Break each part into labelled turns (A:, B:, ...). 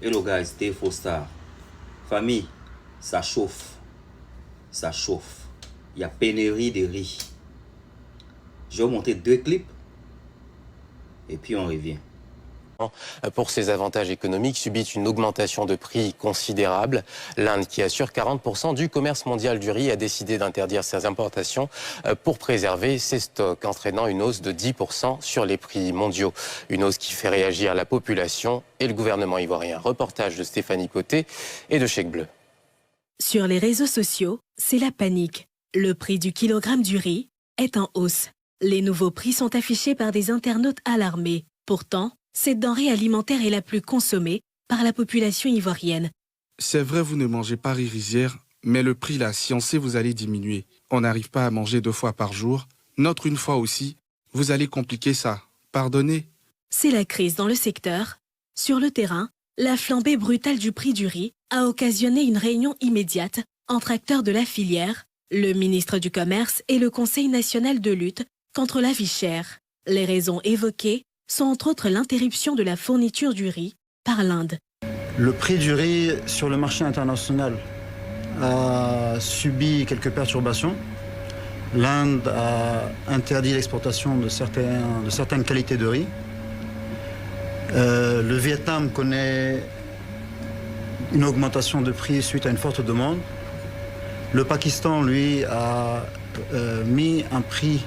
A: Et le gars, c'était faux star. Famille, ça chauffe. Ça chauffe. Il y a pénurie de riz. Je vais vous montrer 2 clips. Et puis on revient.
B: Pour ses avantages économiques, subit une augmentation de prix considérable. L'Inde, qui assure 40% du commerce mondial du riz, a décidé d'interdire ses importations pour préserver ses stocks, entraînant une hausse de 10% sur les prix mondiaux. Une hausse qui fait réagir la population et le gouvernement ivoirien. Reportage de Stéphanie Côté et de Cheikh Bleu.
C: Sur les réseaux sociaux, c'est la panique. Le prix du kilogramme du riz est en hausse. Les nouveaux prix sont affichés par des internautes alarmés. Pourtant, cette denrée alimentaire est la plus consommée par la population ivoirienne.
D: C'est vrai, vous ne mangez pas riz rizière, mais le prix là, si on sait, vous allez diminuer. On n'arrive pas à manger 2 fois par jour. Notre une fois aussi, vous allez compliquer ça. Pardonnez.
C: C'est la crise dans le secteur. Sur le terrain, la flambée brutale du prix du riz a occasionné une réunion immédiate entre acteurs de la filière, le ministre du Commerce et le Conseil national de lutte contre la vie chère. Les raisons évoquées sont entre autres l'interruption de la fourniture du riz par l'Inde.
E: Le prix du riz sur le marché international a subi quelques perturbations. L'Inde a interdit l'exportation de certaines qualités de riz. Le Vietnam connaît une augmentation de prix suite à une forte demande. Le Pakistan, lui, a mis un prix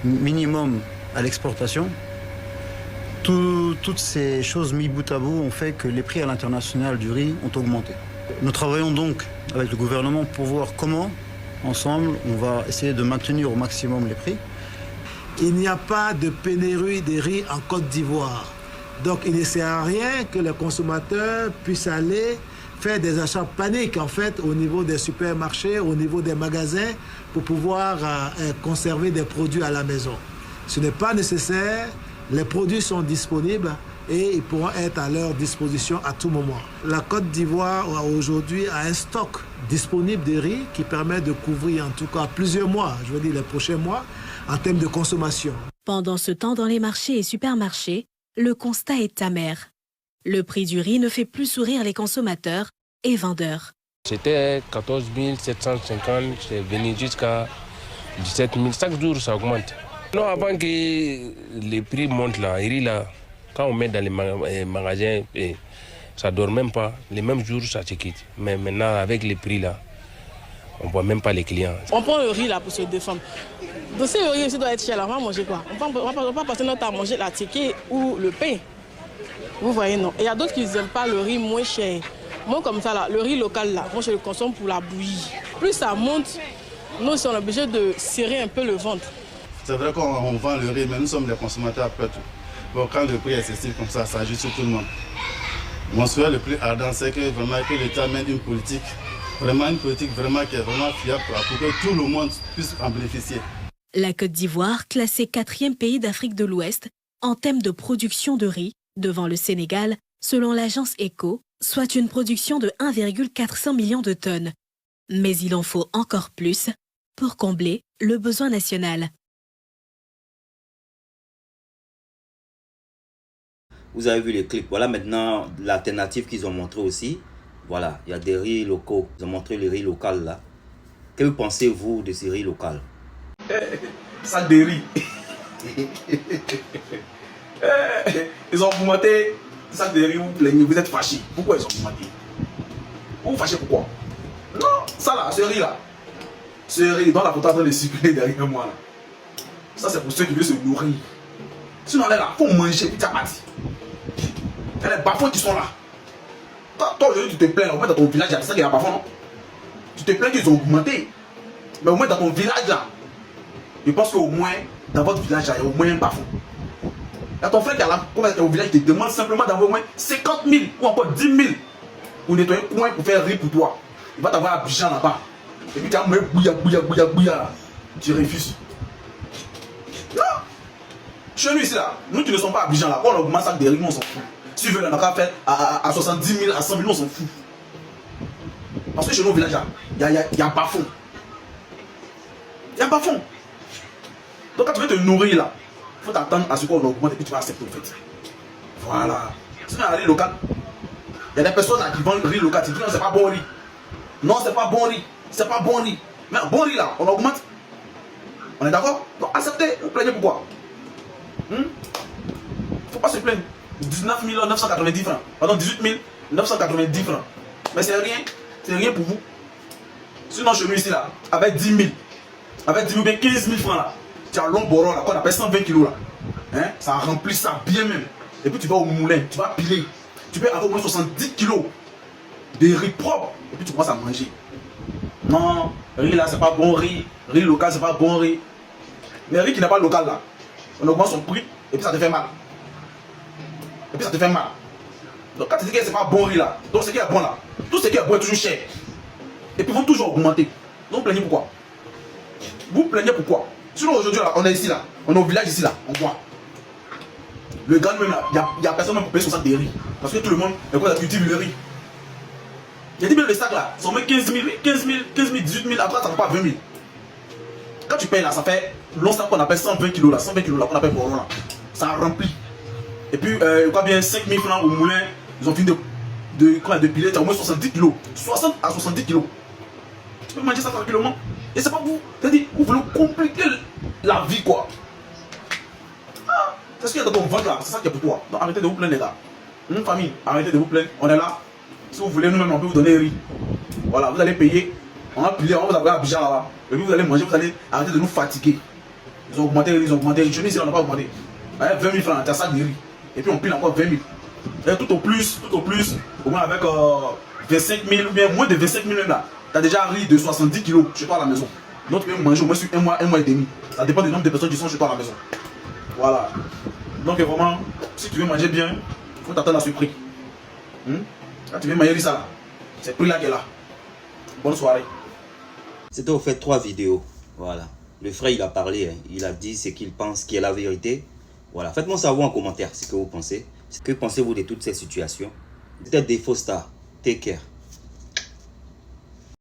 E: minimum à l'exportation. Toutes ces choses mises bout à bout ont fait que les prix à l'international du riz ont augmenté. Nous travaillons donc avec le gouvernement pour voir comment, ensemble, on va essayer de maintenir au maximum les prix.
F: Il n'y a pas de pénurie de riz en Côte d'Ivoire. Donc il ne sert à rien que les consommateurs puissent aller faire des achats paniques en fait au niveau des supermarchés, au niveau des magasins pour pouvoir conserver des produits à la maison. Ce n'est pas nécessaire. Les produits sont disponibles et ils pourront être à leur disposition à tout moment. La Côte d'Ivoire aujourd'hui a un stock disponible de riz qui permet de couvrir en tout cas plusieurs mois, je veux dire les prochains mois, en termes de consommation.
C: Pendant ce temps, dans les marchés et supermarchés, le constat est amer. Le prix du riz ne fait plus sourire les consommateurs et vendeurs.
G: C'était 14 750, c'est venu jusqu'à 17 000. Chaque jour, ça augmente. Non, avant que les prix montent là, riz là, quand on met dans les magasins, ça ne dort même pas. Les mêmes jours, ça se quitte. Mais maintenant, avec les prix là, on ne voit même pas les clients.
H: On prend le riz là pour se défendre. Donc si le riz aussi doit être cher, là, on va manger quoi? On va pas passer notre temps à manger la ticket ou le pain. Vous voyez, non. Et il y a d'autres qui n'aiment pas le riz moins cher. Moi, comme ça, là, le riz local, là, moi, je le consomme pour la bouillie. Plus ça monte, nous sommes obligés de serrer un peu le ventre.
I: C'est vrai qu'on vend le riz, mais nous sommes les consommateurs après tout. Bon, quand le prix est excessif comme ça agit sur tout le monde. Mon souhait le plus ardent, c'est que vraiment que l'État mène une politique vraiment qui est vraiment fiable pour que tout le monde puisse en bénéficier.
C: La Côte d'Ivoire, classée 4e pays d'Afrique de l'Ouest en termes de production de riz, devant le Sénégal, selon l'agence ECHO, soit une production de 1,400 millions de tonnes. Mais il en faut encore plus pour combler le besoin national.
A: Vous avez vu les clips. Voilà maintenant l'alternative qu'ils ont montré aussi. Voilà, il y a des riz locaux. Ils ont montré le riz local là. Que pensez-vous de ces riz local?
J: Ça dérit. Ils ont augmenté. Ça dérit, vous plaignez, vous êtes fâchés. Pourquoi ils ont augmenté? Vous fâchez pourquoi? Non, ça là, ce riz là. Ce riz dans la photo en train de circuler derrière moi là. Ça c'est pour ceux qui veulent se nourrir. Sinon là, il faut manger, puis tu as mati. Il y a les bafons qui sont là. Toi aujourd'hui tu te plains, au moins dans ton village, il y a ça qu'il y a bafons, non? Tu te plains qu'ils ont augmenté. Mais au moins dans ton village là, je pense qu'au moins dans votre village là, il y a au moins un bafon. Il y a ton frère qui est là, comme au village, il te demande simplement d'avoir au moins 50 000 ou encore 10 000 pour nettoyer un coin pour faire riz pour toi. Il va t'avoir à Abidjan là-bas. Et puis tu as un bouilla là. Tu refuses. Non! Chez nous ici là, nous qui ne sommes pas à Abidjan là, on augmente ça de riz, on s'en fout. Si tu veux, on a qu'à faire à 70 000, à 100 000, on s'en fout. Parce que chez nous au village là, il y a bas fond. Il y a bas fond. Donc quand tu veux te nourrir là, il faut t'attendre à ce qu'on augmente et puis tu vas accepter en fait. Voilà. Sinon, aller local, Il y a des personnes là qui vendent le riz local, qui disent non, c'est pas bon riz. Non, c'est pas bon riz. C'est pas bon riz. Mais bon riz là, on augmente. On est d'accord? Donc acceptez, vous plaignez pourquoi? Faut pas se plaindre. 19 990 francs. Pardon, 18 990 francs. Mais c'est rien pour vous. Sinon, chez nous ici là, avec 10 000, avec 10 000 bien 15 000 francs là, tu as long boron là, qu'on appelle 120 kilos là. Hein? Ça remplit ça bien même. Et puis tu vas au moulin, tu vas piler. Tu peux avoir au moins 70 kilos de riz propre. Et puis tu commences à manger. Non, riz là c'est pas bon riz. Riz local c'est pas bon riz. Mais riz qui n'est pas local là, on augmente son prix et puis ça te fait mal. Et puis ça te fait mal. Donc quand tu dis que c'est pas bon riz là, donc ce qui est bon là, tout ce qui est bon est toujours cher. Et puis ils vont toujours augmenter. Donc vous plaignez pourquoi? Vous plaignez pourquoi? Sinon aujourd'hui là, on est ici là, on est au village ici là, on voit. Le gars même là, il n'y a personne même pour payer son sac de riz. Parce que tout le monde est quoi, cultive le riz. J'ai dit bien le sac là, ça met 15 000, 18 000, après ça ne va pas 20 000. Quand tu payes là, ça fait long sac qu'on appelle 120 kilos là, 120 kilos là, qu'on appelle boron là. Ça remplit. Et puis, quoi bien 5 000 francs au moulin, ils ont fini de piler, tu as au moins 70 kilos. 60 à 70 kilos. Tu peux manger ça tranquillement. Et c'est pas vous. C'est-à-dire, vous voulez compliquer la vie quoi. Ah, c'est ce qu'il y a dans ton ventre là, c'est ça qui est pour toi. Donc arrêtez de vous plaindre les gars. Famille, arrêtez de vous plaindre, on est là. Si vous voulez, nous-mêmes on peut vous donner riz. Voilà, vous allez payer. On va piler, on va vous avoir à Abidjan là-bas. Et puis vous allez manger, vous allez arrêter de nous fatiguer. Ils ont augmenté, ils ont augmenté. Chez nous ici, on n'a pas augmenté. 20 000 francs, tu as ça de riz. Et puis on pile encore 20 000. Et tout au plus, au moins avec 25 000 ou bien moins de 25 000 même là. Tu as déjà un riz de 70 kilos chez toi à la maison. Donc tu peux manger au moins sur un mois et demi. Ça dépend du nombre de personnes qui sont chez toi à la maison. Voilà. Donc vraiment, si tu veux manger bien, il faut t'attendre à ce prix. Quand tu veux manger ça là, c'est le prix là qui est là. Bonne soirée.
A: C'était au fait 3 vidéos. Voilà. Le frère il a parlé, hein. Il a dit ce qu'il pense qui est la vérité. Voilà. Faites-moi savoir en commentaire ce que vous pensez. Que pensez-vous de toutes ces situations? Peut-être des faux stars. Take care.